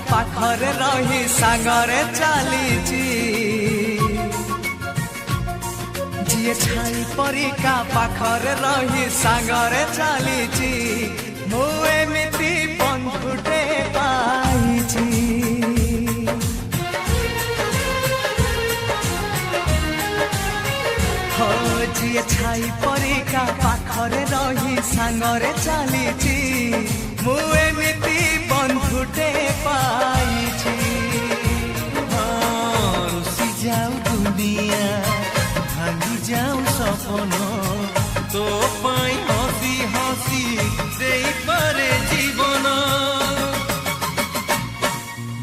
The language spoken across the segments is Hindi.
पाखरे रही सांगरे चलीची जीए छाई परिका पाखरे रही सांगरे चलीची मु एमिति बंधुटे पाइची हो जीए छाई परिका पाखरे रही सांगरे चलीची मु एमिति बंधुटे पाइची रुसी जाऊ दुनिया भांगी जाऊ सपन तो पाई हसी हसी देई पारे जीवन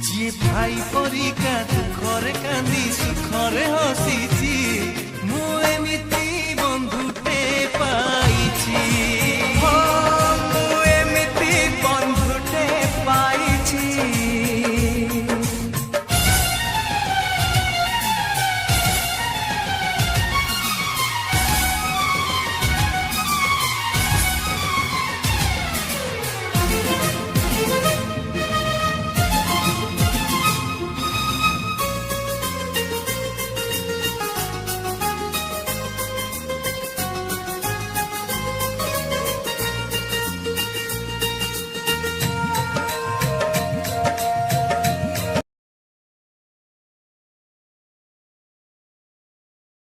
जी भाई परिका दुखरे कांदी सुखरे हसीची मु एमिति